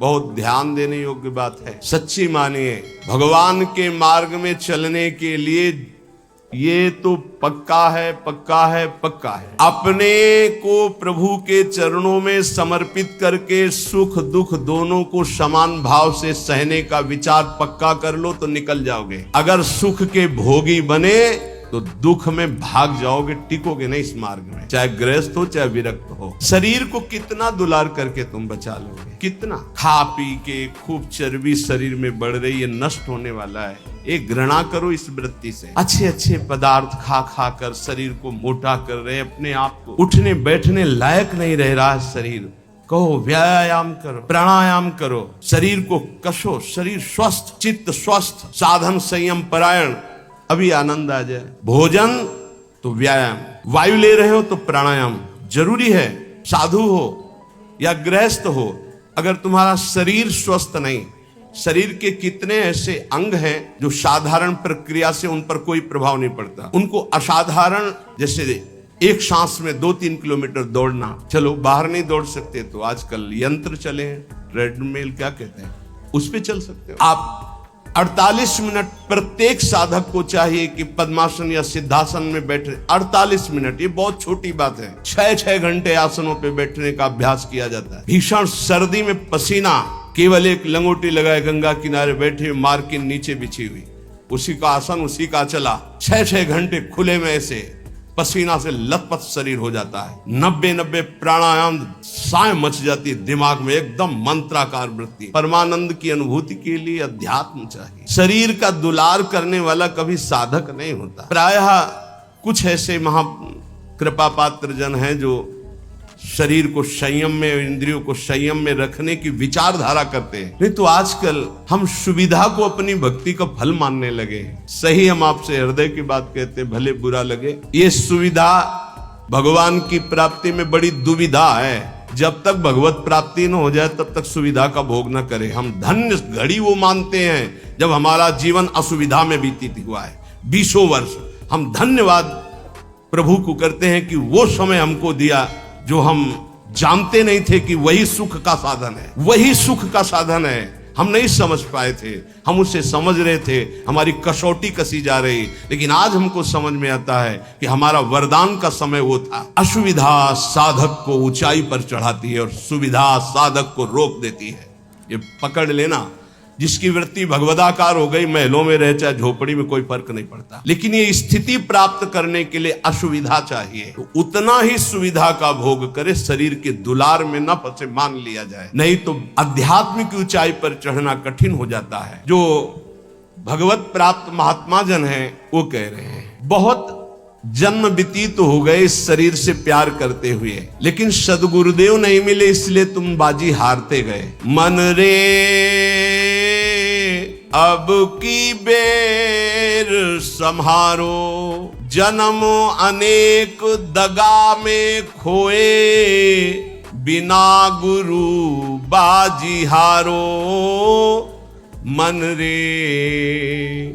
बहुत ध्यान देने योग्य बात है। सच्ची मानिए, भगवान के मार्ग में चलने के लिए ये तो पक्का है, पक्का है, पक्का है। अपने को प्रभु के चरणों में समर्पित करके सुख दुख दोनों को समान भाव से सहने का विचार पक्का कर लो तो निकल जाओगे। अगर सुख के भोगी बने तो दुख में भाग जाओगे, टिकोगे नहीं इस मार्ग में, चाहे गृहस्थ हो चाहे विरक्त हो। शरीर को कितना दुलार करके तुम बचा लोगे, कितना। खा पी के खूब चर्बी शरीर में बढ़ रही है, नष्ट होने वाला है। एक घृणा करो इस वृत्ति से। अच्छे अच्छे पदार्थ खा खा कर शरीर को मोटा कर रहे, अपने आप को उठने बैठने लायक नहीं रह रहा है शरीर। कहो व्यायाम करो, प्राणायाम करो, शरीर को कसो, शरीर स्वस्थ, चित्त स्वस्थ, साधन संयम परायण, अभी आनंद आ जाए। भोजन तो व्यायाम, वायु ले रहे हो तो प्राणायाम जरूरी है। साधु हो या गृहस्थ हो, अगर तुम्हारा शरीर स्वस्थ नहीं, शरीर के कितने ऐसे अंग हैं जो साधारण प्रक्रिया से उन पर कोई प्रभाव नहीं पड़ता, उनको असाधारण, जैसे एक सांस में 2-3 किलोमीटर दौड़ना, चलो बाहर नहीं दौड़ सकते तो आजकल यंत्र चले हैं, ट्रेडमिल क्या कहते हैं, उस पे चल सकते हो आप। 48 मिनट प्रत्येक साधक को चाहिए कि पद्मासन या सिद्धासन में बैठे। 48 मिनट, ये बहुत छोटी बात है। 6-6 घंटे आसनों पे बैठने का अभ्यास किया जाता है। भीषण सर्दी में पसीना, केवल एक लंगोटी लगाए गंगा किनारे बैठे, मार के नीचे बिछी हुई, उसी का आसन उसी का चला, 6-6 घंटे खुले में ऐसे पसीना से लथपथ शरीर हो जाता है। 90 प्राणायाम, साय मच जाती है दिमाग में, एकदम मंत्राकार वृत्ति। परमानंद की अनुभूति के लिए अध्यात्म चाहिए। शरीर का दुलार करने वाला कभी साधक नहीं होता। प्रायः कुछ ऐसे महा कृपा पात्र जन हैं जो शरीर को संयम में, इंद्रियों को संयम में रखने की विचारधारा करते हैं। नहीं तो आजकल हम सुविधा को अपनी भक्ति का फल मानने लगे। सही, हम आपसे हृदय की बात कहते हैं, भले बुरा लगे। ये सुविधा भगवान की प्राप्ति में बड़ी दुविधा है। जब तक भगवत प्राप्ति न हो जाए तब तक सुविधा का भोग न करें। हम धन्य घड़ी वो मानते हैं जब हमारा जीवन असुविधा में बीतित हुआ है। 20 वर्ष हम धन्यवाद प्रभु को करते हैं कि वो समय हमको दिया जो हम जानते नहीं थे कि वही सुख का साधन है, वही सुख का साधन है। हम नहीं समझ पाए थे, हम उसे समझ रहे थे, हमारी कसौटी कसी जा रही, लेकिन आज हमको समझ में आता है कि हमारा वरदान का समय वो था। असुविधा साधक को ऊंचाई पर चढ़ाती है और सुविधा साधक को रोक देती है। ये पकड़ लेना। जिसकी वृत्ति भगवदाकार हो गई, महलों में रहे चाहे झोपड़ी में, कोई फर्क नहीं पड़ता। लेकिन ये स्थिति प्राप्त करने के लिए असुविधा चाहिए, तो उतना ही सुविधा का भोग करे, शरीर के दुलार में न फंसे, मान लिया जाए। नहीं तो आध्यात्मिक ऊंचाई पर चढ़ना कठिन हो जाता है। जो भगवत प्राप्त महात्मा जन हैं वो कह रहे हैं, बहुत जन्म व्यतीत हो गए इस शरीर से प्यार करते हुए, लेकिन सदगुरुदेव नहीं मिले, इसलिए तुम बाजी हारते गए। मन रे अब की बेर संहारो, जन्म अनेक दगा में खोए, बिना गुरु बाजी हारो। मन रे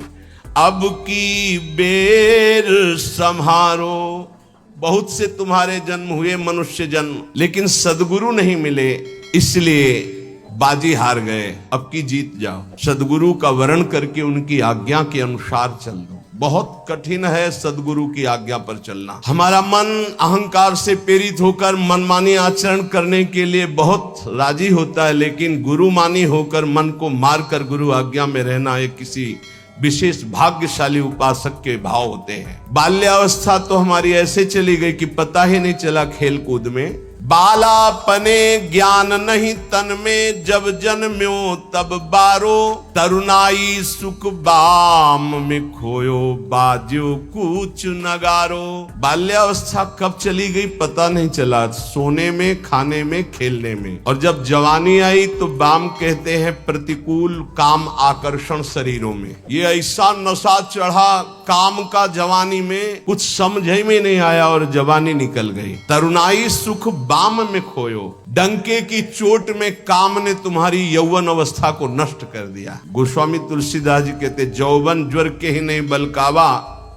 अब की बेर संहारो। बहुत से तुम्हारे जन्म हुए मनुष्य जन्म, लेकिन सदगुरु नहीं मिले, इसलिए बाजी हार गए। अब की जीत जाओ, सदगुरु का वरण करके उनकी आज्ञा के अनुसार चल दो। बहुत कठिन है सदगुरु की आज्ञा पर चलना। हमारा मन अहंकार से प्रेरित होकर मनमानी आचरण करने के लिए बहुत राजी होता है, लेकिन गुरुमानी होकर मन को मारकर गुरु आज्ञा में रहना एक किसी विशेष भाग्यशाली उपासक के भाव होते हैं। बाल्यावस्था तो हमारी ऐसे चली गई कि पता ही नहीं चला खेल कूद में। बालापने ज्ञान नहीं तन में, जब जन्म्यो तब बारो, तरुणाई सुख बाम में खोयो, बाजो कूच नगारो। बाल्यावस्था कब चली गई पता नहीं चला, सोने में, खाने में, खेलने में। और जब जवानी आई तो बाम कहते हैं प्रतिकूल काम आकर्षण शरीरों में। ये ऐसा नशा चढ़ा काम का जवानी में, कुछ समझ में नहीं आया और जवानी निकल गई। तरुणाई सुख बाम में खोयो, डंके की चोट में काम ने तुम्हारी यौवन अवस्था को नष्ट कर दिया। गोस्वामी तुलसीदास जी कहते, जौवन ज्वर के ही नहीं बलकावा,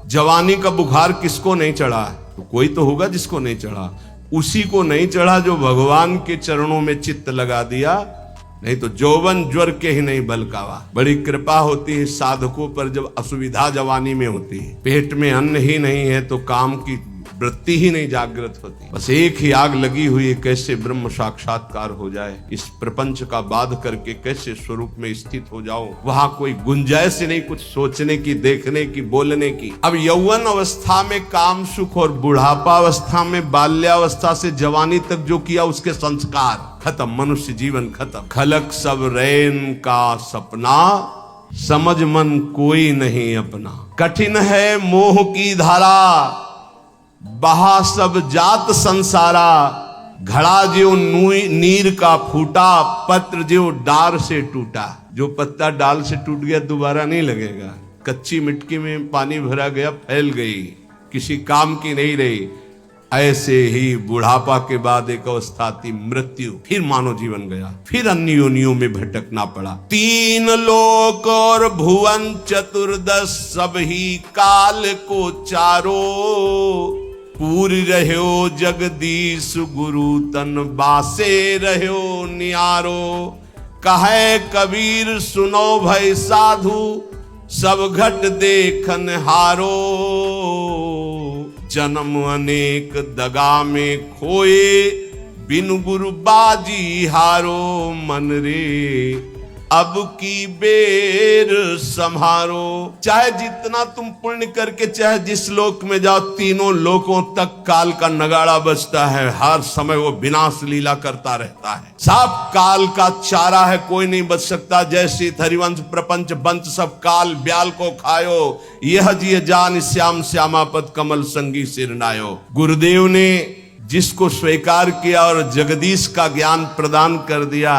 जवानी का बुखार किसको नहीं चढ़ा? तो कोई तो होगा जिसको नहीं चढ़ा। उसी को नहीं चढ़ा जो भगवान के चरणों में चित्त लगा दिया, नहीं तो जौवन ज्वर के ही नहीं बलकावा। बड़ी कृपा होती है साधकों पर जब असुविधा जवानी में होती है, पेट में अन्न ही नहीं है तो काम की वृत्ति ही नहीं जागृत होती। बस एक ही आग लगी हुई है, कैसे ब्रह्म साक्षात्कार हो जाए, इस प्रपंच का बाध करके कैसे स्वरूप में स्थित हो जाओ। वहां कोई गुंजाइश नहीं कुछ सोचने की, देखने की, बोलने की। अब यौवन अवस्था में काम सुख और बुढ़ापा अवस्था में, बाल्यावस्था से जवानी तक जो किया उसके संस्कार खत्म, मनुष्य जीवन खत्म। खलक सब रैन का सपना, समझ मन कोई नहीं अपना। कठिन है मोह की धारा, बहा सब जात संसारा। घड़ा जो नीर का फूटा, पत्र जो डार से टूटा। जो पत्ता डाल से टूट गया दोबारा नहीं लगेगा। कच्ची मिट्टी में पानी भरा गया, फैल गई, किसी काम की नहीं रही। ऐसे ही बुढ़ापा के बाद एक अवस्था थी मृत्यु, फिर मानव जीवन गया, फिर अन्य योनियों में भटकना पड़ा। तीन लोक और भुवन चतुर्दश, सब ही काल को चारो। पूरी रहो जगदीश गुरु, तन बासे रहो नियारो। कहे कबीर सुनो भय साधु, सब घट देखन हारो। जन्म अनेक दगा में खोए, बिन गुरु बाजी हारो। मन रे अब की बेर संहारो। चाहे जितना तुम पुण्य करके चाहे जिस लोक में जाओ, तीनों लोकों तक काल का नगाड़ा बजता है। हर समय वो विनाश लीला करता रहता है। सब काल का चारा है, कोई नहीं बच सकता। जैसे हरिवंश प्रपंच बंच सब काल ब्याल को खायो। यह जिय जान श्याम श्यामापद कमल संगी सिरनायो। गुरुदेव ने जिसको स्वीकार किया और जगदीश का ज्ञान प्रदान कर दिया,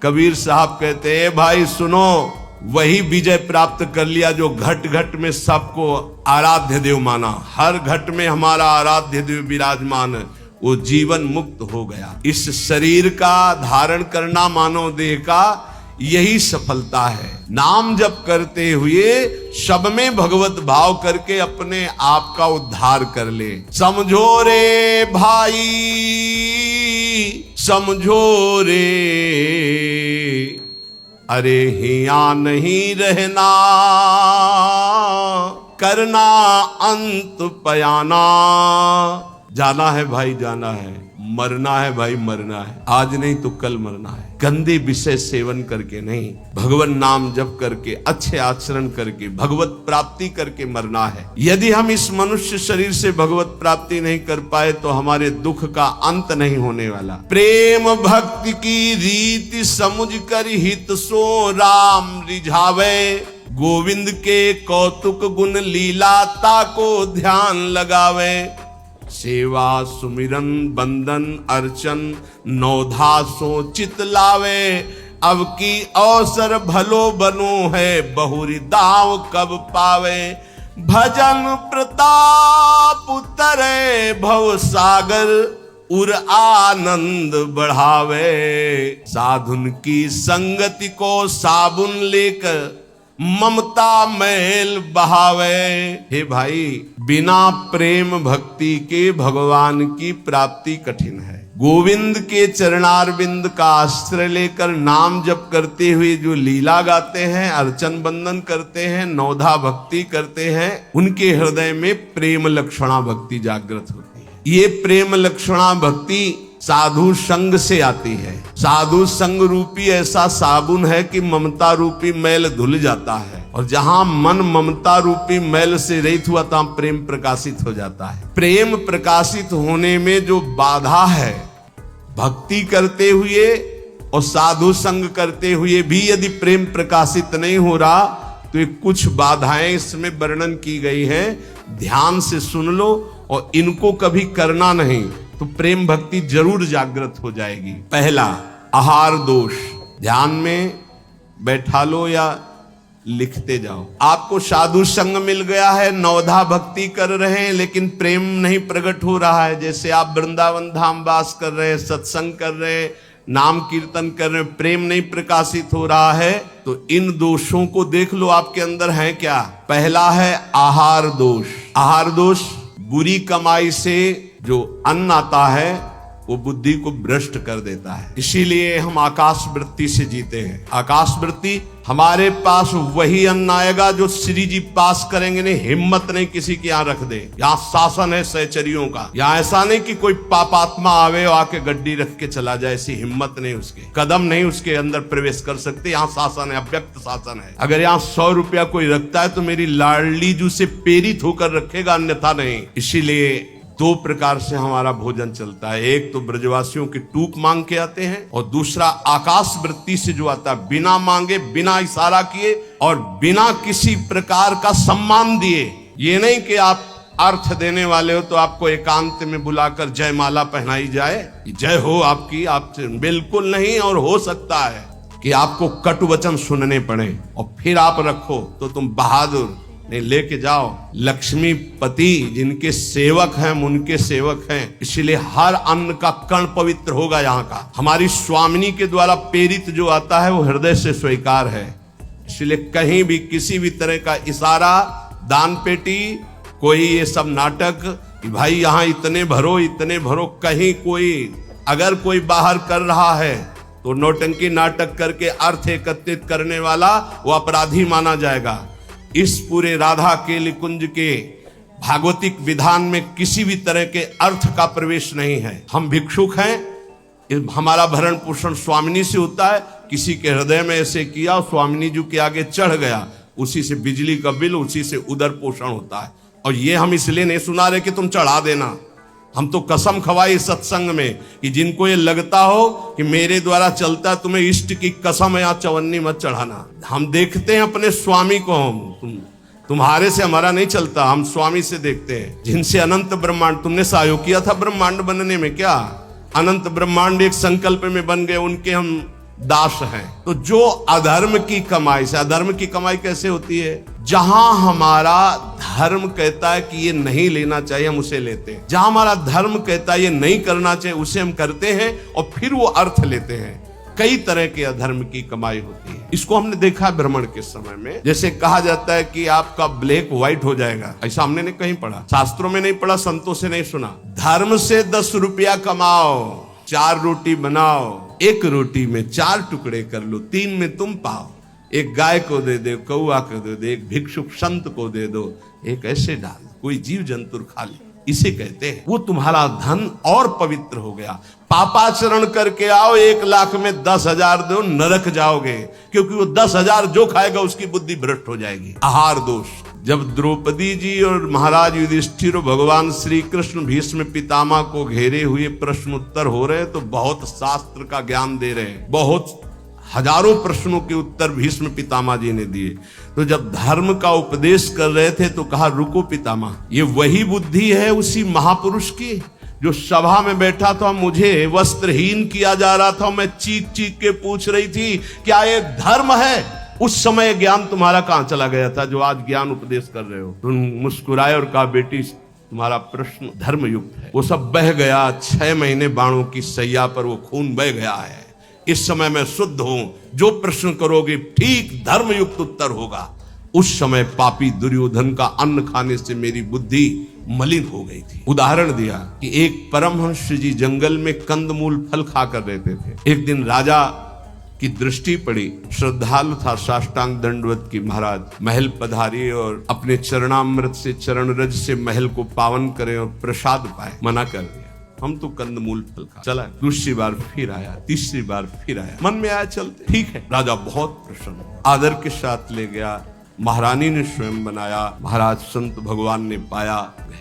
कबीर साहब कहते हैं भाई सुनो, वही विजय प्राप्त कर लिया जो घट घट में सबको आराध्य देव माना। हर घट में हमारा आराध्य देव विराजमान है, वो जीवन मुक्त हो गया। इस शरीर का धारण करना मानव देह का यही सफलता है। नाम जप करते हुए सब में भगवत भाव करके अपने आप का उद्धार कर ले। समझो रे भाई, समझो रे, अरे हिया नहीं रहना, करना अंत पयाना। जाना है भाई जाना है, मरना है भाई मरना है, आज नहीं तो कल मरना है। गंदे विषय सेवन करके नहीं, भगवान नाम जप करके, अच्छे आचरण करके, भगवत प्राप्ति करके मरना है। यदि हम इस मनुष्य शरीर से भगवत प्राप्ति नहीं कर पाए तो हमारे दुख का अंत नहीं होने वाला। प्रेम भक्ति की रीति समुझ कर हित सो राम रिझावे। गोविंद के कौतुक गुण लीलाता को ध्यान लगावे। सेवा सुमिरन बंदन अर्चन नौधा सो चित लावे। अब की अवसर भलो बनो है, बहुरी दाव कब पावे। भजन प्रताप उतरे भव सागर, उर आनंद बढ़ावे। साधुन की संगति को साबुन लेकर ममता मैल बहावे। हे भाई, बिना प्रेम भक्ति के भगवान की प्राप्ति कठिन है। गोविंद के चरणारविंद का आश्रय लेकर नाम जप करते हुए जो लीला गाते हैं, अर्चन बंदन करते हैं, नौधा भक्ति करते हैं, उनके हृदय में प्रेम लक्षणा भक्ति जागृत होती है। ये प्रेम लक्षणा भक्ति साधु संग से आती है। साधु संग रूपी ऐसा साबुन है कि ममता रूपी मैल धुल जाता है, और जहां मन ममता रूपी मैल से रहित हुआ तहां प्रेम प्रकाशित हो जाता है। प्रेम प्रकाशित होने में जो बाधा है, भक्ति करते हुए और साधु संग करते हुए भी यदि प्रेम प्रकाशित नहीं हो रहा तो ये कुछ बाधाएं इसमें वर्णन की गई है। ध्यान से सुन लो और इनको कभी करना नहीं तो प्रेम भक्ति जरूर जागृत हो जाएगी। पहला, आहार दोष। ध्यान में बैठा लो या लिखते जाओ। आपको साधु संग मिल गया है, नवधा भक्ति कर रहे हैं, लेकिन प्रेम नहीं प्रकट हो रहा है। जैसे आप वृंदावन धाम वास कर रहे हैं, सत्संग कर रहे हैं, नाम कीर्तन कर रहे हैं, प्रेम नहीं प्रकाशित हो रहा है, तो इन दोषों को देख लो आपके अंदर है क्या। पहला है आहार दोष। आहार दोष, बुरी कमाई से जो अन्न आता है वो बुद्धि को भ्रष्ट कर देता है। इसीलिए हम आकाश वृत्ति से जीते हैं। आकाश वृत्ति, हमारे पास वही अन्न आएगा जो श्री जी पास करेंगे नहीं। हिम्मत नहीं किसी के यहाँ रख दे। यहाँ शासन है सहचरियों का। यहाँ ऐसा नहीं कि कोई पापात्मा आवे और आके गड्डी रख के चला जाए, ऐसी हिम्मत नहीं। उसके कदम नहीं उसके अंदर प्रवेश कर सकते। यहाँ शासन है, अव्यक्त शासन है। अगर यहाँ 100 रुपया कोई रखता है तो मेरी लाडली जू से प्रेरित होकर रखेगा, अन्यथा नहीं। इसीलिए 2 प्रकार से हमारा भोजन चलता है। एक तो ब्रजवासियों की टूक मांग के आते हैं, और दूसरा आकाश वृत्ति से जो आता है, बिना मांगे, बिना इशारा किए और बिना किसी प्रकार का सम्मान दिए। ये नहीं कि आप अर्थ देने वाले हो तो आपको एकांत में बुलाकर जयमाला पहनाई जाए, जय हो आपकी, आप बिल्कुल नहीं। और हो सकता है कि आपको कटु वचन सुनने पड़े और फिर आप रखो तो तुम बहादुर नहीं, लेके जाओ। लक्ष्मीपति जिनके सेवक हैं, उनके सेवक हैं, इसलिए हर अन्न का कण पवित्र होगा यहाँ का। हमारी स्वामिनी के द्वारा प्रेरित जो आता है वो हृदय से स्वीकार है। इसलिए कहीं भी किसी भी तरह का इशारा, दान पेटी, कोई ये सब नाटक कि भाई यहाँ इतने भरो, इतने भरो, कहीं कोई अगर कोई बाहर कर रहा है तो नौटंकी नाटक करके अर्थ एकत्रित करने वाला वो अपराधी माना जाएगा। इस पूरे राधा केली कुंज के भागवतिक विधान में किसी भी तरह के अर्थ का प्रवेश नहीं है। हम भिक्षुक हैं, हमारा भरण पोषण स्वामिनी से होता है। किसी के हृदय में ऐसे किया, स्वामिनी जी के आगे चढ़ गया, उसी से बिजली का बिल, उसी से उदर पोषण होता है। और ये हम इसलिए नहीं सुना रहे कि तुम चढ़ा देना। हम तो कसम खवाई सत्संग में कि जिनको ये लगता हो कि मेरे द्वारा चलता है, तुम्हें इष्ट की कसम है, यहाँ चवन्नी मत चढ़ाना। हम देखते हैं अपने स्वामी को, हम तुम्हारे से हमारा नहीं चलता, हम स्वामी से देखते हैं जिनसे अनंत ब्रह्मांड। तुमने सहयोग किया था ब्रह्मांड बनने में, क्या अनंत ब्रह्मांड एक संकल्प में बन गए, उनके हम दास हैं। तो जो अधर्म की कमाई से, अधर्म की कमाई कैसे होती है? जहां हमारा धर्म कहता है कि ये नहीं लेना चाहिए, हम उसे लेते हैं। जहां हमारा धर्म कहता है ये नहीं करना चाहिए, उसे हम करते हैं और फिर वो अर्थ लेते हैं। कई तरह के अधर्म की कमाई होती है। इसको हमने देखा भ्रमण के समय में। जैसे कहा जाता है कि आपका ब्लैक व्हाइट हो जाएगा, ऐसा हमने नहीं कहीं पढ़ा, शास्त्रों में नहीं पढ़ा, संतों से नहीं सुना। धर्म से 10 रुपया कमाओ, 4 रोटी बनाओ, 1 रोटी में 4 टुकड़े कर लो, 3 में तुम पाओ। एक गाय को दे दो, कौआ को दे दो, एक भिक्षुक संत को दे दो, एक ऐसे डाल, कोई जीव जंतु खा ले, इसे कहते हैं। वो तुम्हारा धन और पवित्र हो गया। पापाचरण करके आओ, 1 लाख में 10,000 दो, नरक जाओगे, क्योंकि वो 10,000 जो खाएगा उसकी बुद्धि भ्रष्ट हो जाएगी। आहार दोष। जब द्रौपदी जी और महाराज युधिष्ठिर और भगवान श्री कृष्ण भीष्म पितामह को घेरे हुए प्रश्न उत्तर हो रहे हैं, तो बहुत शास्त्र का ज्ञान दे रहे हैं, बहुत हजारों प्रश्नों के उत्तर भीष्म पितामह जी ने दिए। तो जब धर्म का उपदेश कर रहे थे तो कहा, रुको पितामह, ये वही बुद्धि है उसी महापुरुष की जो सभा में बैठा था, मुझे वस्त्रहीन किया जा रहा था, मैं चीख चीख के पूछ रही थी क्या ये धर्म है? उस समय ज्ञान तुम्हारा कहां चला गया था जो आज ज्ञान उपदेश कर रहे हो? तुम मुस्कुराए और कहा, बेटी तुम्हारा प्रश्न धर्मयुक्त है। वो सब बह गया। 6 महीने बाणों की सैया पर वो खून बह गया है। इस समय मैं शुद्ध हूं, जो प्रश्न करोगे ठीक धर्मयुक्त उत्तर होगा। उस समय पापी दुर्योधन का अन्न खाने से मेरी बुद्धि मलिन हो गई थी। उदाहरण दिया कि एक परमहंस जी जंगल में कंदमूल फल खाकर रहते थे। एक दिन राजा की दृष्टि पड़ी, श्रद्धालु था, साष्टांग दंडवत की, महाराज महल पधारिए और अपने चरणामृत से, चरण रज से महल को पावन करें और प्रसाद पाए। मना कर दिया, हम तो कंदमूल फल खा। चला, दूसरी बार फिर आया, तीसरी बार फिर आया, मन में आया चलते, ठीक है। राजा बहुत प्रसन्न, आदर के साथ ले गया, महारानी ने स्वयं बनाया, महाराज संत भगवान ने पाया।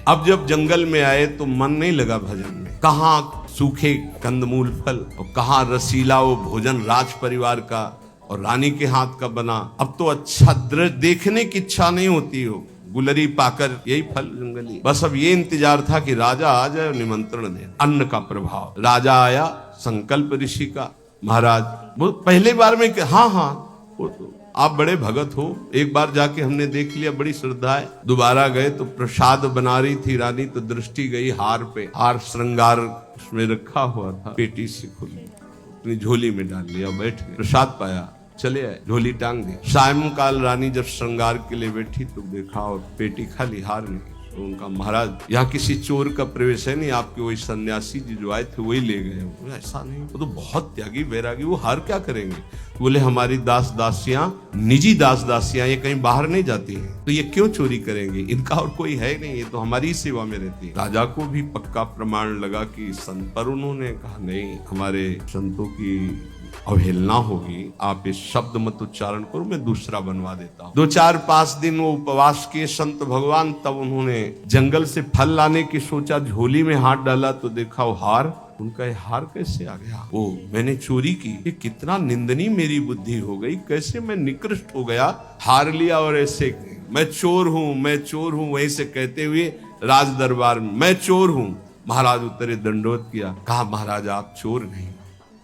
अब जब जंगल में आए तो मन नहीं लगा भजन में। कहाँ सूखे कंदमूल फल और कहाँ रसीला वो भोजन राज परिवार का और रानी के हाथ का बना। अब तो अच्छा दृश्य देखने की इच्छा नहीं होती हो, गुलरी पाकर यही फल जंगली। बस अब ये इंतजार था कि राजा आ जाए और निमंत्रण दे। अन्न का प्रभाव, राजा आया, संकल्प ऋषि का, महाराज वो पहले बार में हाँ वो तो आप बड़े भगत हो, एक बार जाके हमने देख लिया, बड़ी श्रद्धा है। दोबारा गए तो प्रसाद बना रही थी रानी, तो दृष्टि गई हार पे। हार श्रृंगार उसमें रखा हुआ था, पेटी से खुली, अपनी झोली में डाल लिया, बैठ गए, प्रसाद पाया, चले आए, झोली टांग दी। सायंकाल रानी जब श्रृंगार के लिए बैठी तो देखा और पेटी खाली, हार नहीं। तो उनका महाराज यहाँ किसी चोर का प्रवेश है नहीं, आपके वही सन्यासी जी जो आए थे वही ले गए। ऐसा नहीं, वो तो बहुत त्यागी वैरागी, वो हार क्या करेंगे। बोले हमारी दास दासियां, निजी दास दासियां, ये कहीं बाहर नहीं जाती हैं, तो ये क्यों चोरी करेंगे, इनका और कोई है नहीं, ये तो हमारी ही सेवा में रहती है। राजा को भी पक्का प्रमाण लगा कि संत, पर उन्होंने कहा नहीं, हमारे संतों की अवहेलना होगी, आप इस शब्द मत उच्चारण करो, मैं दूसरा बनवा देता हूँ। 2-4-5 दिन वो उपवास किए संत भगवान, तब उन्होंने जंगल से फल लाने की सोचा, झोली में हाथ डाला तो देखा वो हार। उनका हार कैसे आ गया, वो मैंने चोरी की, ये कितना निंदनीय मेरी बुद्धि हो गई, कैसे मैं निकृष्ट हो गया, हार लिया और ऐसे मैं चोर हूँ, मैं चोर हूँ, वहीं से कहते हुए राज दरबार में मैं चोर हूँ। महाराज उतरे, दंडोत किया, कहा महाराज आप चोर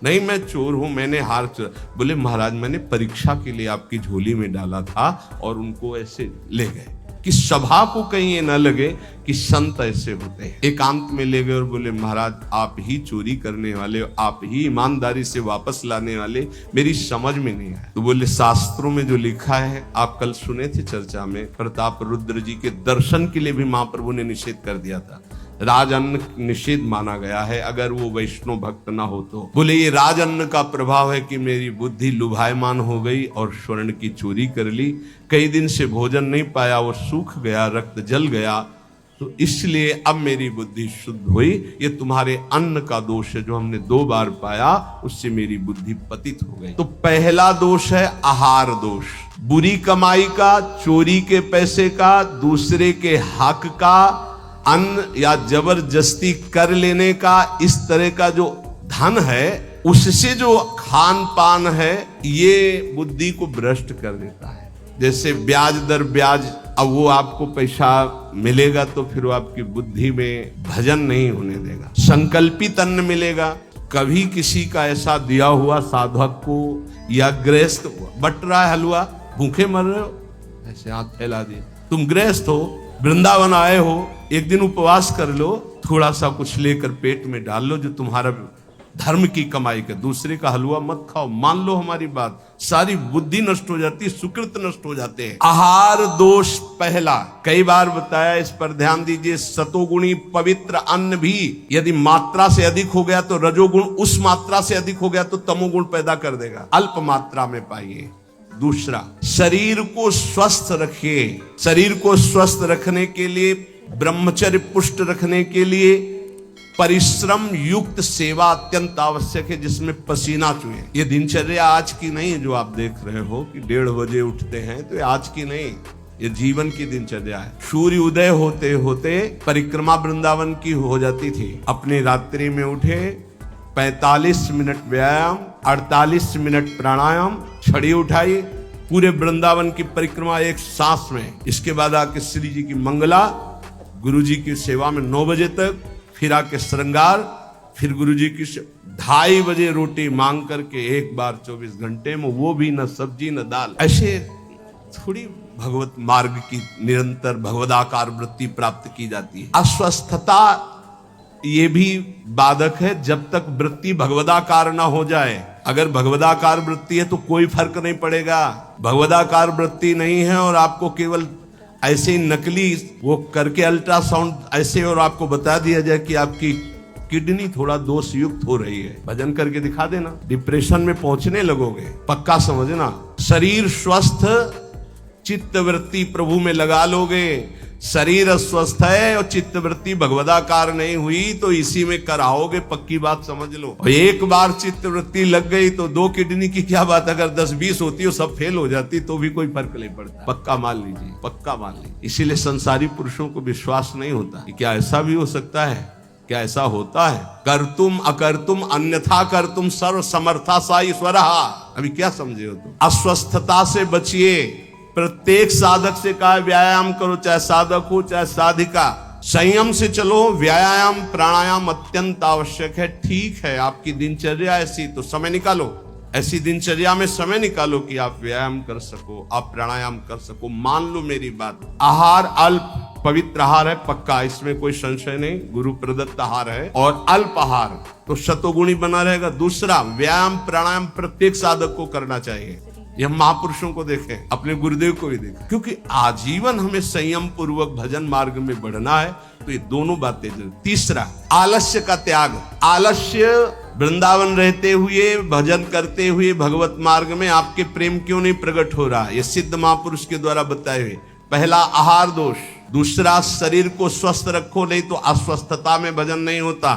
नहीं मैं चोर हूं, मैंने हार चुरा। बोले महाराज मैंने परीक्षा के लिए आपकी झोली में डाला था और उनको ऐसे ले गए कि सभा को कहीं ये न लगे कि संत ऐसे होते हैं। एकांत में ले गए और बोले महाराज आप ही चोरी करने वाले, आप ही ईमानदारी से वापस लाने वाले, मेरी समझ में नहीं आया। तो बोले शास्त्रों में जो लिखा है, आप कल सुने थे चर्चा में, प्रताप रुद्र जी के दर्शन के लिए भी महाप्रभु ने निषेध कर दिया था, राजअन्न निषेध माना गया है अगर वो वैष्णव भक्त ना हो तो। बोले ये राजअन्न का प्रभाव है कि मेरी बुद्धि लुभायमान हो गई और स्वर्ण की चोरी कर ली, कई दिन से भोजन नहीं पाया, वो सूख गया, रक्त जल गया, तो इसलिए अब मेरी बुद्धि शुद्ध हुई। ये तुम्हारे अन्न का दोष है जो हमने 2 बार पाया, उससे मेरी बुद्धि पतित हो गई। तो पहला दोष है आहार दोष, बुरी कमाई का, चोरी के पैसे का, दूसरे के हक का, अन्न या जबरदस्ती कर लेने का, इस तरह का जो धन है उससे जो खान पान है ये बुद्धि को भ्रष्ट कर देता है। जैसे ब्याज दर ब्याज, अब वो आपको पैसा मिलेगा तो फिर वो आपकी बुद्धि में भजन नहीं होने देगा। संकल्पित अन्न मिलेगा, कभी किसी का ऐसा दिया हुआ साधक को या गृहस्थ बट रहा है हलवा, भूखे मर रहे हो, ऐसे हाथ फैला दिए, तुम गृहस्थ हो, वृंदावन आए हो, एक दिन उपवास कर लो, थोड़ा सा कुछ लेकर पेट में डाल लो जो तुम्हारा धर्म की कमाई का, दूसरे का हलवा मत खाओ। मान लो हमारी बात, सारी बुद्धि नष्ट हो जाती है, सुकृत नष्ट हो जाते हैं। आहार दोष पहला, कई बार बताया, इस पर ध्यान दीजिए। सतोगुणी पवित्र अन्न भी यदि मात्रा से अधिक हो गया तो रजोगुण, उस मात्रा से अधिक हो गया तो तमोगुण पैदा कर देगा, अल्प मात्रा में पाइए। दूसरा, शरीर को स्वस्थ रखिए, शरीर को स्वस्थ रखने के लिए, ब्रह्मचर्य पुष्ट रखने के लिए परिश्रम युक्त सेवा अत्यंत आवश्यक है, जिसमें पसीना चुए। ये दिनचर्या आज की नहीं है जो आप देख रहे हो कि 1:30 बजे उठते हैं, तो ये आज की नहीं, ये जीवन की दिनचर्या है। सूर्य उदय होते होते परिक्रमा वृंदावन की हो जाती थी, अपनी रात्रि में उठे, 45 मिनट व्यायाम, 48 मिनट प्राणायाम, छड़ी उठाई, पूरे वृंदावन की परिक्रमा एक सांस में। इसके बाद आके श्री जी की मंगला, गुरु जी की सेवा में 9 बजे तक, फिर आके श्रृंगार, फिर गुरु जी की 2:30 बजे रोटी मांग करके एक बार 24 घंटे में, वो भी न सब्जी न दाल। ऐसे थोड़ी भगवत मार्ग की निरंतर भगवदाकार वृत्ति प्राप्त की जाती है। अस्वस्थता ये भी बाधक है, जब तक वृत्ति भगवदाकार ना हो जाए। अगर भगवदाकार वृत्ति है तो कोई फर्क नहीं पड़ेगा, भगवदाकार वृत्ति नहीं है और आपको केवल ऐसे नकली वो करके अल्ट्रासाउंड ऐसे और आपको बता दिया जाए कि आपकी किडनी थोड़ा दोष युक्त हो रही है, भजन करके दिखा देना, डिप्रेशन में पहुंचने लगोगे। पक्का समझना, शरीर स्वस्थ, चित्त वृत्ति प्रभु में लगा लोगे। शरीर अस्वस्थ है और चित्त वृत्ति भगवदाकार नहीं हुई तो इसी में कराओगे, पक्की बात समझ लो। और एक बार चित्त वृत्ति लग गई तो 2 किडनी की क्या बात, अगर 10-20 होती हो सब फेल हो जाती तो भी कोई फर्क नहीं पड़ता। पक्का मान लीजिए, पक्का मान लीजिए। इसीलिए संसारी पुरुषों को विश्वास नहीं होता कि क्या ऐसा भी हो सकता है, क्या ऐसा होता है। कर तुम अकर तुम अन्यथा कर तुम सर्व समर्था सा ईश्वर। अभी क्या समझे हो तुम। अस्वस्थता से बचिए, प्रत्येक साधक से कहा व्यायाम करो, चाहे साधक हो चाहे साधिका, संयम से चलो। व्यायाम प्राणायाम अत्यंत आवश्यक है। ठीक है, आपकी दिनचर्या ऐसी तो समय निकालो, ऐसी दिनचर्या में समय निकालो कि आप व्यायाम कर सको, आप प्राणायाम कर सको। मान लो मेरी बात, आहार अल्प पवित्र आहार है, पक्का, इसमें कोई संशय नहीं, गुरु प्रदत्त आहार है, और अल्प आहार तो शतोगुणी बना रहेगा। दूसरा, व्यायाम प्राणायाम प्रत्येक साधक को करना चाहिए। ये हम महापुरुषों को देखें, अपने गुरुदेव को भी देखें, क्योंकि आजीवन हमें संयम पूर्वक भजन मार्ग में बढ़ना है। तो ये दोनों बातें जरूर। तीसरा, आलस्य का त्याग। आलस्य, वृंदावन रहते हुए भजन करते हुए भगवत मार्ग में आपके प्रेम क्यों नहीं प्रकट हो रहा? ये सिद्ध महापुरुष के द्वारा बताए हुए। पहला, आहार दोष। दूसरा, शरीर को स्वस्थ रखो, नहीं तो अस्वस्थता में भजन नहीं होता।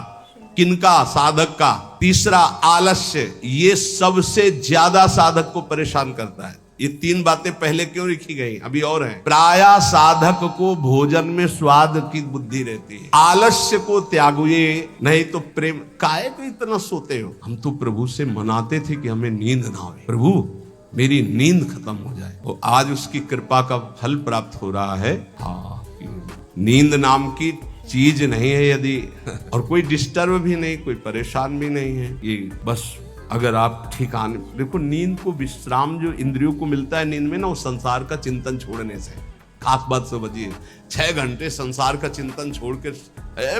किनका? साधक का। तीसरा, आलस्य। ये सबसे ज्यादा साधक को परेशान करता है। ये तीन बातें पहले क्यों लिखी गई? अभी और हैं। प्राय साधक को भोजन में स्वाद की बुद्धि रहती है। आलस्य को त्यागिए, नहीं तो प्रेम। काहे को इतना सोते हो? हम तो प्रभु से मनाते थे कि हमें नींद ना आवे, प्रभु मेरी नींद खत्म हो जाए। तो आज उसकी कृपा का फल प्राप्त हो रहा है। नींद नाम की चीज नहीं है यदि, और कोई डिस्टर्ब भी नहीं, कोई परेशान भी नहीं है। ये बस अगर आप ठिकाने देखो, नींद को विश्राम जो इंद्रियों को मिलता है नींद में ना, वो संसार का चिंतन छोड़ने से। खास बात समझिए, 6 घंटे संसार का चिंतन छोड़ के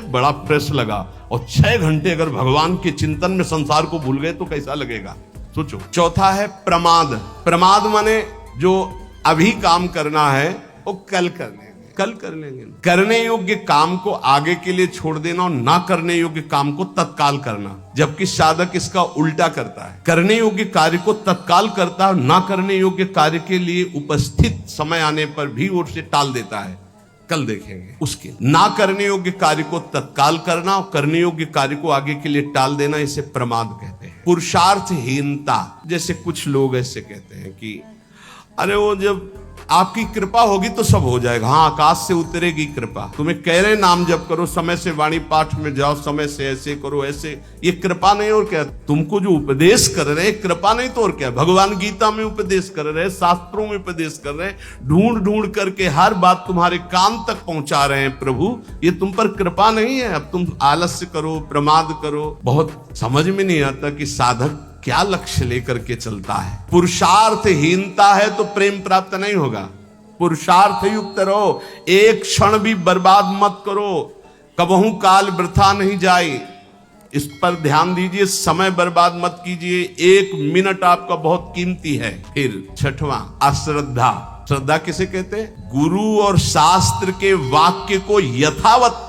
बड़ा फ्रेश लगा, और 6 घंटे अगर भगवान के चिंतन में संसार को भूल गए तो कैसा लगेगा, सोचो। चौथा है प्रमाद। प्रमाद माने जो अभी काम करना है वो कल कर लेंगे, कल कर लेंगे। करने योग्य काम को आगे के लिए छोड़ देना और ना करने योग्य काम को तत्काल करना, जबकि साधक इसका उल्टा करता है। करने योग्य कार्य को तत्काल करता है, ना करने योग्य कार्य के लिए उपस्थित समय आने पर भी उसे टाल देता है। कल देखेंगे उसके। ना करने योग्य कार्य को तत्काल करना और करने योग्य कार्य को आगे के लिए टाल देना, इसे प्रमाद कहते हैं। पुरुषार्थहीनता। जैसे कुछ लोग ऐसे कहते हैं कि अरे वो जब आपकी कृपा होगी तो सब हो जाएगा। हाँ, आकाश से उतरेगी कृपा। तुम्हें कह रहे नाम जप करो, समय से वाणी पाठ में जाओ, समय से ऐसे करो, ऐसे, ये कृपा नहीं और क्या? तुमको जो उपदेश कर रहे हैं कृपा नहीं तो और क्या? भगवान गीता में उपदेश कर रहे हैं, शास्त्रों में उपदेश कर रहे हैं, ढूंढ ढूंढ करके हर बात तुम्हारे कान तक पहुंचा रहे हैं प्रभु। ये तुम पर कृपा नहीं है। अब तुम आलस्य करो, प्रमाद करो। बहुत समझ में नहीं आता कि साधक क्या लक्ष्य लेकर के चलता है। पुरुषार्थहीनता है तो प्रेम प्राप्त नहीं होगा। पुरुषार्थ युक्त रहो, एक क्षण भी बर्बाद मत करो, कबहू काल वृथा नहीं जाए, इस पर ध्यान दीजिए। समय बर्बाद मत कीजिए, 1 मिनट आपका बहुत कीमती है। फिर छठवां, अश्रद्धा। श्रद्धा किसे कहते हैं? गुरु और शास्त्र के वाक्य को यथावत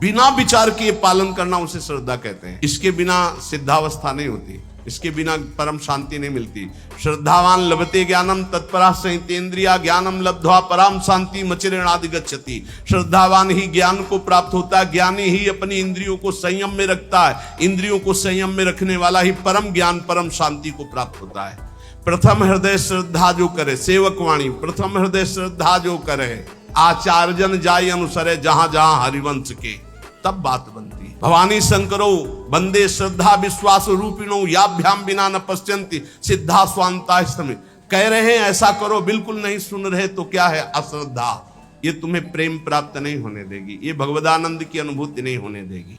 बिना विचार किए पालन करना, उसे श्रद्धा कहते हैं। इसके बिना सिद्धावस्था नहीं होती, इसके बिना परम शांति नहीं मिलती। श्रद्धावान लभते ज्ञानम तत्परा संहितेन्द्रिया ज्ञानम लब्ध्वा पराम शांति मचिरेणादि गच्छति। श्रद्धावान ही ज्ञान को प्राप्त होता है, ज्ञानी ही अपनी इंद्रियों को संयम में रखता है, इंद्रियों को संयम में रखने वाला ही परम ज्ञान परम शांति को प्राप्त होता है। प्रथम हृदय श्रद्धा जो करे, सेवक वाणी, प्रथम हृदय श्रद्धा जो करे, आचार्यजन जाय अनुसरे जहां जहां हरिवंश के, तब बात बनती है। भवानी शंकरो बंदे श्रद्धा विश्वास रूपिणो याभ्याम बिना न पश्यन्ति सिद्धा स्वांता। कह रहे हैं ऐसा करो, बिल्कुल नहीं सुन रहे तो क्या है? अश्रद्धा। ये तुम्हें प्रेम प्राप्त नहीं होने देगी, ये भगवदानंद की अनुभूति नहीं होने देगी।